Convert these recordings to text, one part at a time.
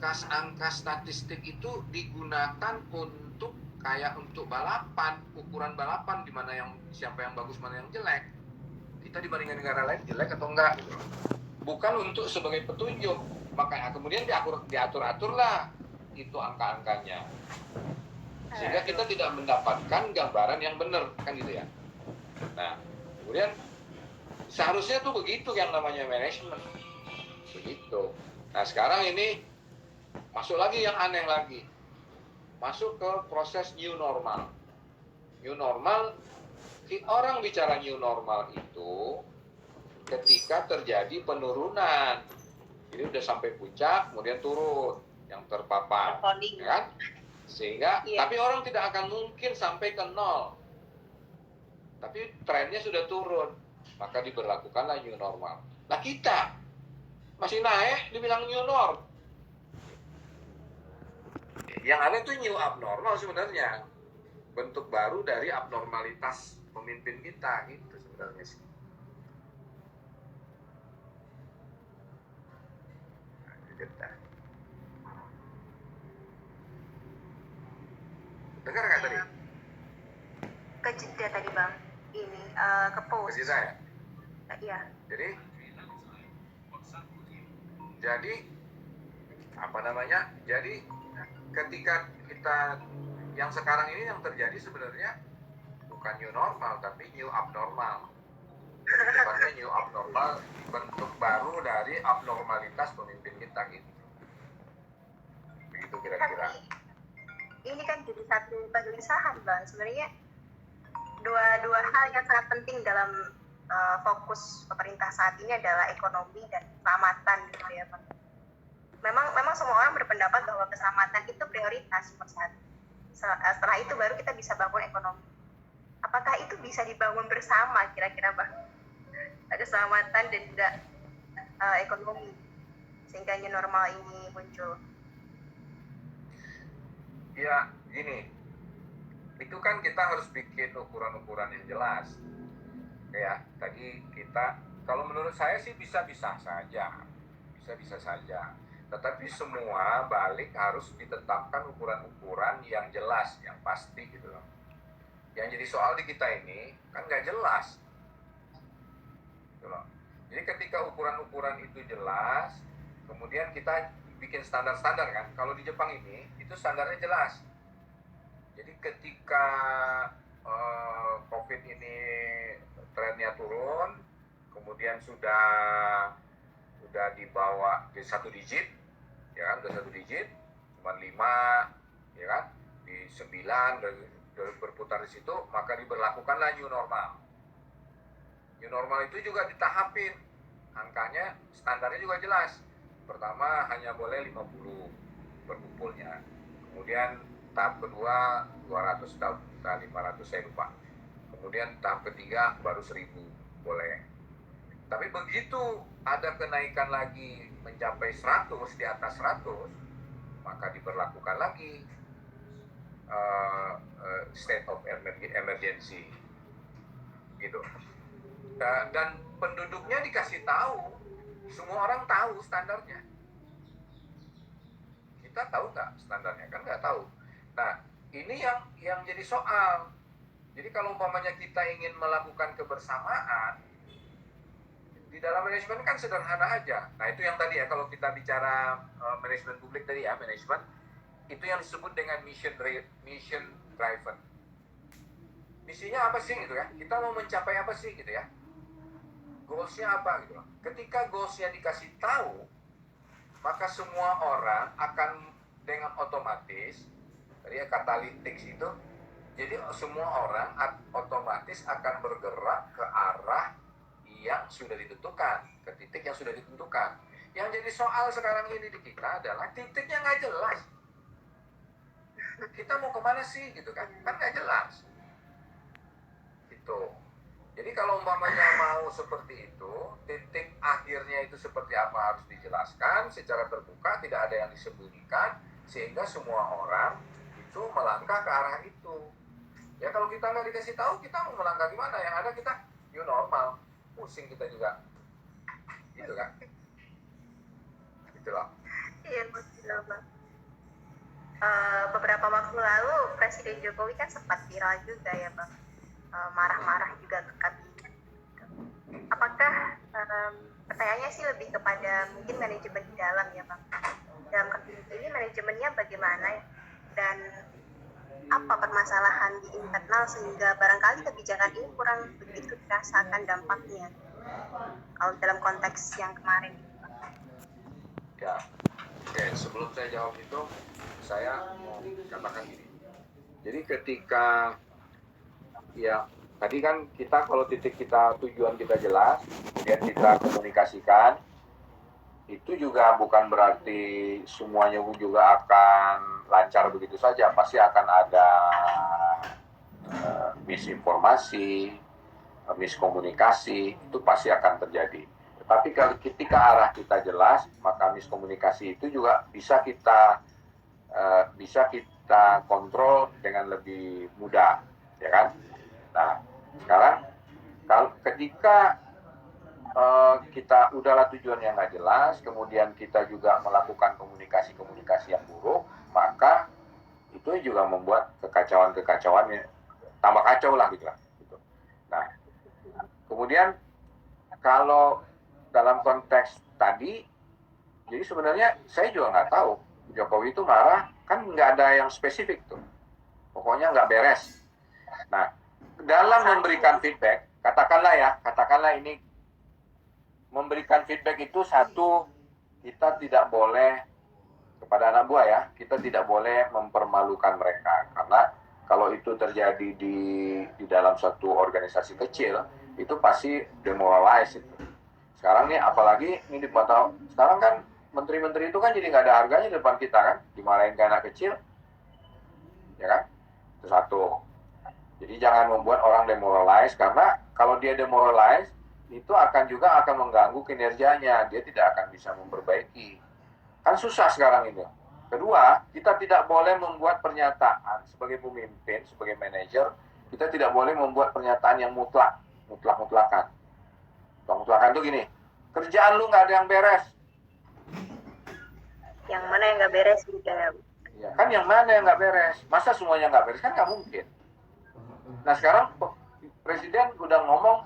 angka statistik itu digunakan untuk kayak untuk balapan, ukuran balapan di mana yang siapa yang bagus, mana yang jelek. Kita dibandingkan negara lain jelek atau enggak gitu. Bukan untuk sebagai petunjuk. Makanya kemudian diatur-aturlah itu angka-angkanya. Sehingga kita tidak mendapatkan gambaran yang benar, kan gitu ya. Nah, kemudian seharusnya tuh begitu yang namanya manajemen. Begitu. Nah, sekarang ini masuk lagi yang aneh lagi. Masuk ke proses new normal. New normal, orang bicara new normal itu ketika terjadi penurunan. Jadi udah sampai puncak, kemudian turun yang terpapar, ya kan? Sehingga, tapi orang tidak akan mungkin sampai ke nol. Tapi trennya sudah turun, maka diberlakukanlah new normal. Nah kita masih naik, dibilang new norm. Yang ada itu new abnormal sebenarnya. Bentuk baru dari abnormalitas pemimpin kita, gitu sebenarnya sih. Dengar nggak tadi? Ke jeda tadi bang, ini ke post. Ke jeda ya? Iya. Jadi apa namanya? Jadi ketika kita yang sekarang ini yang terjadi sebenarnya bukan new normal tapi new abnormal. Tepatnya new abnormal, bentuk baru dari abnormalitas pemimpin kita gitu. Begitu kira-kira. Ini kan jadi satu kegelisahan bang. Sebenarnya dua hal yang sangat penting dalam fokus pemerintah saat ini adalah ekonomi dan keselamatan gitu ya bang. Memang semua orang berpendapat bahwa keselamatan itu prioritas nomor satu. Setelah itu baru kita bisa bangun ekonomi. Apakah itu bisa dibangun bersama kira-kira bang? Keselamatan dan juga ekonomi sehingga new normal ini muncul. Ya gini, itu kan kita harus bikin ukuran-ukuran yang jelas. Kayak tadi kita, kalau menurut saya sih bisa-bisa saja. Tetapi semua balik harus ditetapkan ukuran-ukuran yang jelas, yang pasti gitu loh. Yang jadi soal di kita ini kan nggak jelas. Gitu loh. Jadi ketika ukuran-ukuran itu jelas, kemudian kita bikin standar-standar kan. Kalau di Jepang ini, itu standarnya jelas. Jadi ketika COVID ini trennya turun, kemudian sudah dibawa di 1 digit, ya kan, udah 1 digit, cuma 5, ya kan, di 9, berputar di situ, maka diberlakukanlah new normal. New normal itu juga ditahapin, angkanya, standarnya juga jelas. Pertama hanya boleh 50 berkumpulnya, kemudian tahap kedua 200, tahap 500 saya lupa, kemudian tahap ketiga baru 1000 boleh. Tapi begitu ada kenaikan lagi mencapai 100, di atas 100, maka diberlakukan lagi state of emergency gitu. Dan penduduknya dikasih tahu, semua orang tahu standarnya. Kita tahu nggak standarnya? Kan nggak tahu. Nah, ini yang jadi soal. Jadi kalau umpamanya kita ingin melakukan kebersamaan, di dalam manajemen kan sederhana aja. Nah, itu yang tadi ya, kalau kita bicara manajemen publik tadi ya, manajemen, itu yang disebut dengan mission driven. Misinya apa sih gitu ya? Kita mau mencapai apa sih gitu ya? Goalsnya apa gitu loh. Ketika goalsnya dikasih tahu, maka semua orang akan dengan otomatis, tadi ya katalitik itu, jadi semua orang otomatis akan bergerak ke arah yang sudah ditentukan, ke titik yang sudah ditentukan. Yang jadi soal sekarang ini di kita adalah titiknya nggak jelas. Kita mau kemana sih gitu kan? Kan nggak jelas. Gitu. Jadi kalau umpamanya mau seperti itu, titik akhirnya itu seperti apa harus dijelaskan secara terbuka, tidak ada yang disembunyikan, sehingga semua orang itu melangkah ke arah itu. Ya kalau kita nggak dikasih tahu, kita mau melangkah gimana? Yang ada kita new normal, pusing kita juga, gitu kan? Itulah. Iya, betul, Bang. Beberapa waktu lalu Presiden Jokowi kan sempat viral juga ya, Bang. Marah-marah juga ke kabinet. Apakah pertanyaannya sih lebih kepada mungkin manajemen di dalam ya, Bang. Dalam kabinet ini manajemennya bagaimana ya? Dan apa permasalahan di internal sehingga barangkali kebijakan ini kurang begitu dirasakan dampaknya kalau dalam konteks yang kemarin. Ya, oke. Sebelum saya jawab itu, saya mau katakan gini. Jadi ketika ya tadi kan kita kalau titik kita tujuan kita jelas, kemudian kita komunikasikan, itu juga bukan berarti semuanya juga akan lancar begitu saja. Pasti akan ada misinformasi, miskomunikasi, itu pasti akan terjadi. Tapi kalau ketika arah kita jelas, maka miskomunikasi itu juga bisa kita kontrol dengan lebih mudah, ya kan? Nah, sekarang kalau ketika kita udahlah tujuannya nggak jelas, kemudian kita juga melakukan komunikasi yang buruk, maka itu juga membuat kekacauan tambah kacau lah gitu. Nah, kemudian kalau dalam konteks tadi, jadi sebenarnya saya juga nggak tahu Jokowi itu marah, kan nggak ada yang spesifik tuh, pokoknya nggak beres. Nah, dalam memberikan feedback, katakanlah ini memberikan feedback itu satu, kita tidak boleh kepada anak buah ya, kita tidak boleh mempermalukan mereka, karena kalau itu terjadi di dalam satu organisasi kecil, itu pasti demoralize itu. Sekarang nih apalagi ini di mata, sekarang kan menteri-menteri itu kan jadi nggak ada harganya di depan kita kan, dimarahin ke anak kecil, ya kan? Itu satu. Jadi jangan membuat orang demoralize, karena kalau dia demoralize itu akan mengganggu kinerjanya, dia tidak akan bisa memperbaiki. Kan susah sekarang ini. Kedua, kita tidak boleh membuat pernyataan sebagai pemimpin, sebagai manajer, kita tidak boleh membuat pernyataan yang mutlak-mutlakan. Mutlak-mutlakan itu gini, kerjaan lu nggak ada yang beres. Yang mana yang nggak beres gitu ya? Ya, kan yang mana yang nggak beres? Masa semuanya nggak beres? Kan nggak mungkin. Nah sekarang Presiden udah ngomong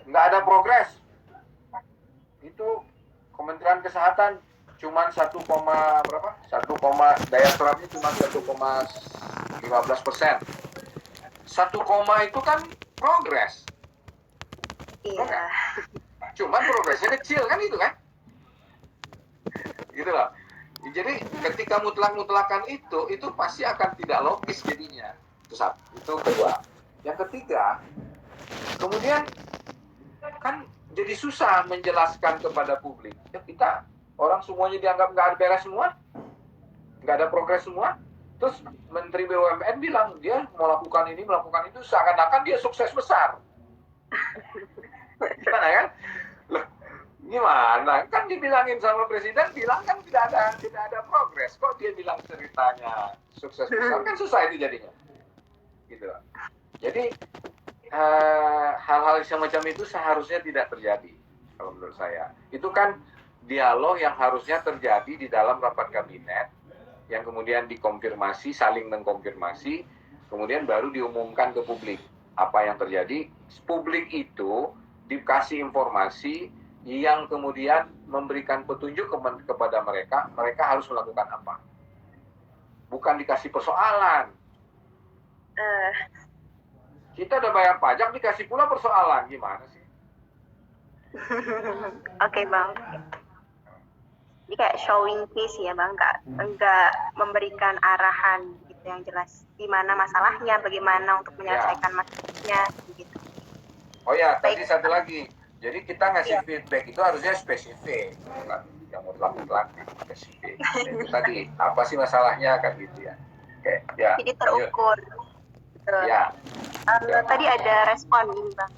nggak ada progres. Itu Kementerian Kesehatan cuman 1, daya serapnya cuma 1,15%. 1, itu kan progres. Iya. Cuman progresnya kecil kan itu kan? Gitu loh. Jadi ketika mutlak-mutlakan itu pasti akan tidak logis jadinya. Itu kedua. Yang ketiga, kemudian kan jadi susah menjelaskan kepada publik. Ya kita orang semuanya dianggap nggak ada beres semua, nggak ada progres semua. Terus Menteri BUMN bilang dia melakukan ini, melakukan itu, seakan-akan dia sukses besar. Gimana kan? Loh, gimana? Kan dibilangin sama Presiden, bilang kan tidak ada progres. Kok dia bilang ceritanya sukses besar? Kan susah itu jadinya. Gitu loh. Jadi hal-hal semacam itu seharusnya tidak terjadi kalau menurut saya. Itu kan dialog yang harusnya terjadi di dalam rapat kabinet, yang kemudian dikonfirmasi, saling mengkonfirmasi, kemudian baru diumumkan ke publik apa yang terjadi. Publik itu dikasih informasi yang kemudian memberikan petunjuk kepada mereka harus melakukan apa. Bukan dikasih persoalan. Kita udah bayar pajak, dikasih pula persoalan, gimana sih? Oke, Bang. Ini kayak showing face ya, Bang, enggak memberikan arahan gitu yang jelas di mana masalahnya, bagaimana untuk menyelesaikan masalahnya gitu. Oh ya, tadi satu lagi. Jadi kita ngasih feedback itu harusnya spesifik, bukan yang mutlak-mutlak, spesifik. Itu tadi apa sih masalahnya kan gitu ya. Oke, ya. Jadi terukur. Ya. Tadi ada respon ini, Bang.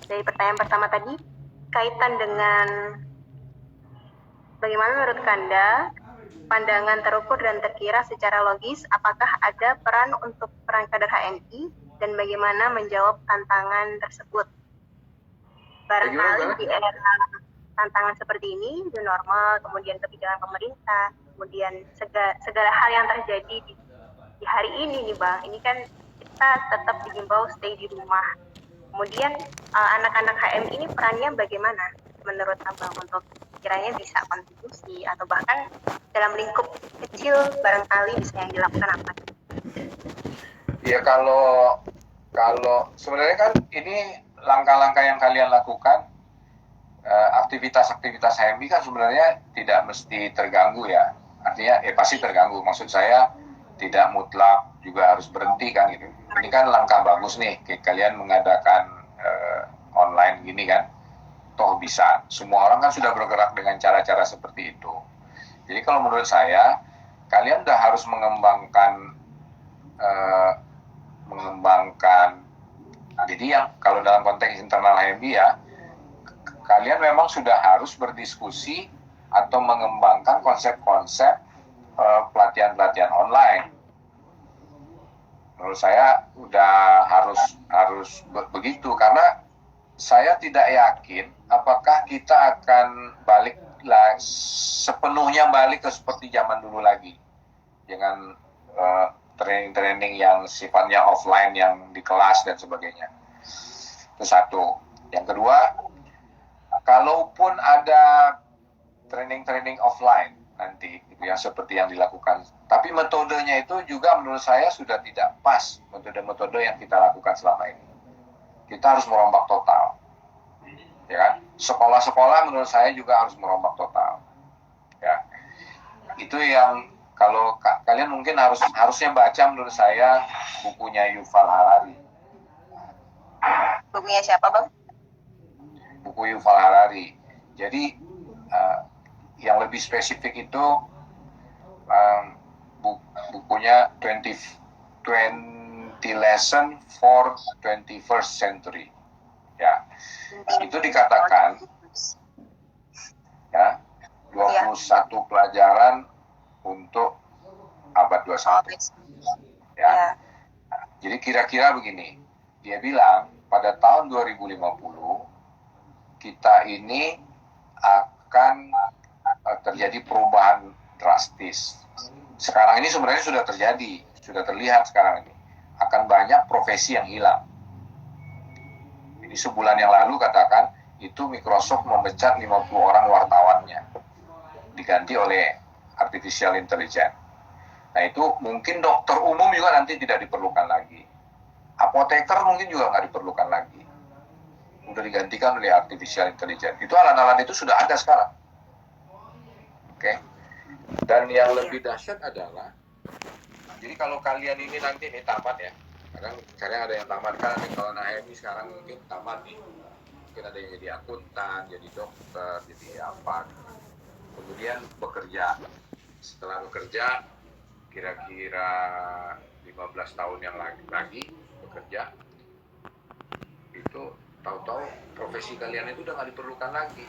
Dari pertanyaan pertama tadi kaitan dengan bagaimana menurut Kanda pandangan terukur dan terkira secara logis, apakah ada peran untuk peran kader HMI dan bagaimana menjawab tantangan tersebut? Barangkali di era tantangan seperti ini, new normal, kemudian kebijakan pemerintah, kemudian segala hal yang terjadi di hari ini nih Bang, ini kan kita tetap dihimbau stay di rumah. Kemudian anak-anak HM ini perannya bagaimana menurut Abang untuk kiranya bisa kontribusi atau bahkan dalam lingkup kecil barangkali bisa yang dilakukan apa? Ya kalau sebenarnya kan ini langkah-langkah yang kalian lakukan, aktivitas-aktivitas HMI kan sebenarnya tidak mesti terganggu ya. Artinya pasti terganggu. Maksud saya tidak mutlak juga harus berhenti kan gitu. Ini kan langkah bagus nih kalian mengadakan online gini kan. Toh bisa. Semua orang kan sudah bergerak dengan cara-cara seperti itu. Jadi kalau menurut saya kalian udah harus mengembangkan jadi yang kalau dalam konteks internal HMI ya, kalian memang sudah harus berdiskusi atau mengembangkan konsep-konsep pelatihan-pelatihan online. Menurut saya udah harus begitu, karena saya tidak yakin apakah kita akan sepenuhnya balik ke seperti zaman dulu lagi dengan training-training yang sifatnya offline yang di kelas dan sebagainya. Itu satu. Yang kedua, kalaupun ada training-training offline nanti gitu ya, seperti yang dilakukan, tapi metodenya itu juga menurut saya sudah tidak pas, metode-metode yang kita lakukan selama ini. Kita harus merombak total, ya kan? Sekolah-sekolah menurut saya juga harus merombak total, ya. Itu yang kalau kalian mungkin harusnya baca menurut saya bukunya Yuval Harari. Bukunya siapa Bang? Buku Yuval Harari. Jadi yang lebih spesifik itu bukunya 20 Lesson for 21st Century. Ya. Itu dikatakan ya 21 pelajaran untuk abad 21. Ya. Jadi kira-kira begini. Dia bilang pada tahun 2050 kita ini akan terjadi perubahan drastis. Sekarang ini sebenarnya sudah terjadi, sudah terlihat sekarang ini. Akan banyak profesi yang hilang. Ini sebulan yang lalu katakan itu Microsoft memecat 50 orang wartawannya. Diganti oleh artificial intelligence. Nah itu mungkin dokter umum juga nanti tidak diperlukan lagi. Apoteker mungkin juga nggak diperlukan lagi. Udah digantikan oleh artificial intelligence. Itu alat-alat itu sudah ada sekarang. Oke. Dan yang lebih dahsyat adalah, jadi kalau kalian ini nanti tamat ya, kadang ada yang tamat kan, kalau HMI sekarang mungkin tamat nih, mungkin ada yang jadi akuntan, jadi dokter, jadi apa, kemudian bekerja. Setelah bekerja, kira-kira 15 tahun yang lagi bekerja, itu tahu-tahu profesi kalian itu udah nggak diperlukan lagi.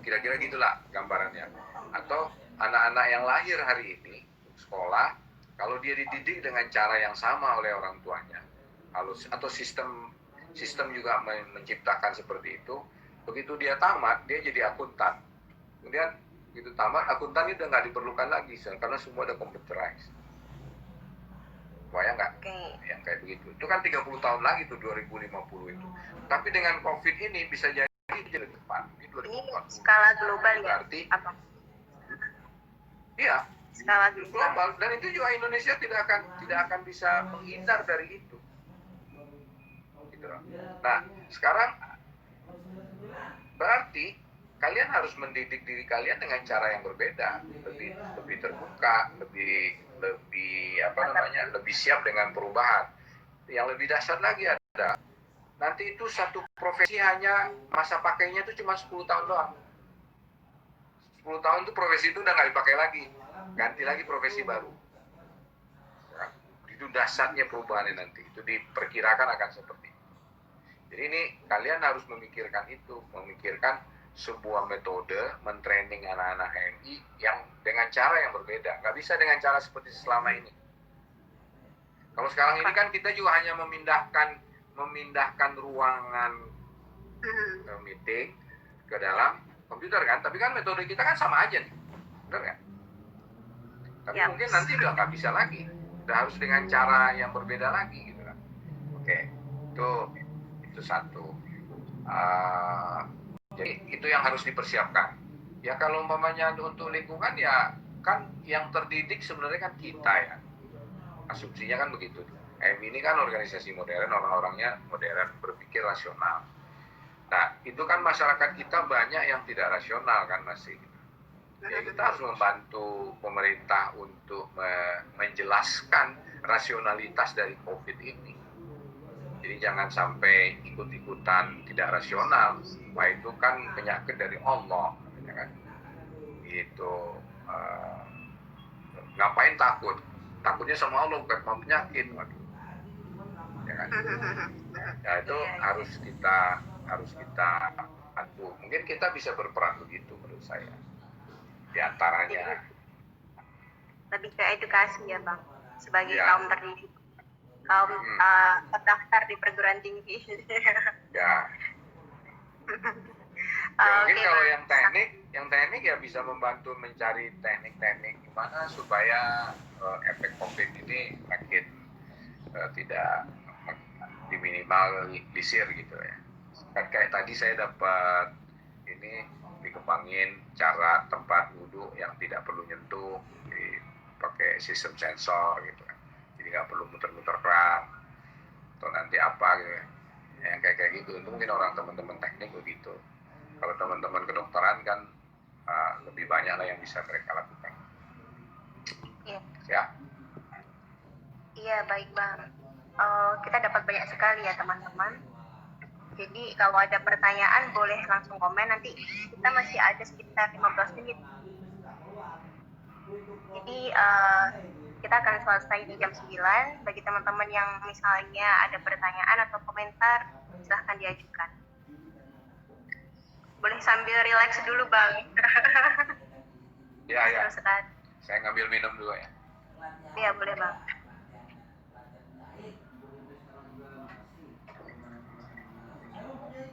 Kira-kira gitulah gambarannya. Atau anak-anak yang lahir hari ini sekolah, kalau dia dididik dengan cara yang sama oleh orang tuanya, atau sistem juga menciptakan seperti itu, begitu dia tamat dia jadi akuntan. Kemudian begitu tamat, akuntan itu udah nggak diperlukan lagi karena semua udah computerized. Bayang nggak? Yang kayak begitu. Itu kan 30 tahun lagi tuh 2050 itu. Tapi dengan COVID ini bisa jadi lebih cepat. Ini skala global ya? Berarti iya, skala global. Dan itu juga Indonesia tidak akan bisa menghindar dari itu. Gitu. Nah, sekarang berarti kalian harus mendidik diri kalian dengan cara yang berbeda, lebih terbuka, lebih lebih siap dengan perubahan. Yang lebih dahsyat lagi ada, nanti itu satu profesi hanya masa pakainya itu cuma 10 tahun doang. 10 tahun itu profesi itu udah nggak dipakai lagi, ganti lagi profesi baru. Ya, itu dahsyatnya perubahannya nanti, itu diperkirakan akan seperti itu. Jadi ini kalian harus memikirkan itu, memikirkan sebuah metode mentraining anak-anak HMI yang dengan cara yang berbeda, nggak bisa dengan cara seperti selama ini. Kalau sekarang ini kan kita juga hanya memindahkan ruangan meeting ke dalam komputer kan, tapi kan metode kita kan sama aja nih, bener kan? Tapi Ya. mungkin nanti udah nggak bisa lagi, udah harus dengan cara yang berbeda lagi gitu kan. Oke, itu satu. Jadi itu yang harus dipersiapkan. Ya kalau umpamanya untuk lingkungan ya kan yang terdidik sebenarnya kan kita ya. Asumsinya kan begitu. MI ini kan organisasi modern, orang-orangnya modern, berpikir rasional. Nah, itu kan masyarakat kita banyak yang tidak rasional kan masih. Ya kita harus membantu pemerintah untuk menjelaskan rasionalitas dari COVID ini. Jadi jangan sampai ikut-ikutan tidak rasional. Wah itu kan penyakit dari Allah, ya kan? Itu ngapain takut? Takutnya sama Allah bukan sama penyakit, waduh. Ya kan? Ya itu harus kita bantu. Mungkin kita bisa berperan begitu menurut saya. Di antaranya. Lebih ke edukasi ya Bang, sebagai Ya. kaum terdidik, kaum terdaftar di perguruan tinggi. Ya. Mungkin Oke, kalau Bang. yang teknik ya bisa membantu mencari teknik-teknik gimana supaya efek COVID ini makin tidak diminimalisir gitu ya. Kan kayak tadi saya dapat ini dikembangin cara tempat duduk yang tidak perlu nyentuh, pakai sistem sensor gitu kan. Jadi nggak perlu muter-muter keran atau nanti apa gitu ya. Yang kayak gitu itu mungkin orang teman-teman teknik begitu. Kalau teman-teman kedokteran kan lebih banyak lah yang bisa mereka lakukan. Iya. Ya. Iya, baik Bang. Kita dapat banyak sekali ya teman-teman. Jadi kalau ada pertanyaan boleh langsung komen, nanti kita masih ada sekitar 15 menit. Jadi kita akan selesai di jam 9. Bagi teman-teman yang misalnya ada pertanyaan atau komentar, silahkan diajukan. Boleh sambil relax dulu Bang. Ya. Seru sekali. Saya ngambil minum dulu ya. Iya, boleh Bang.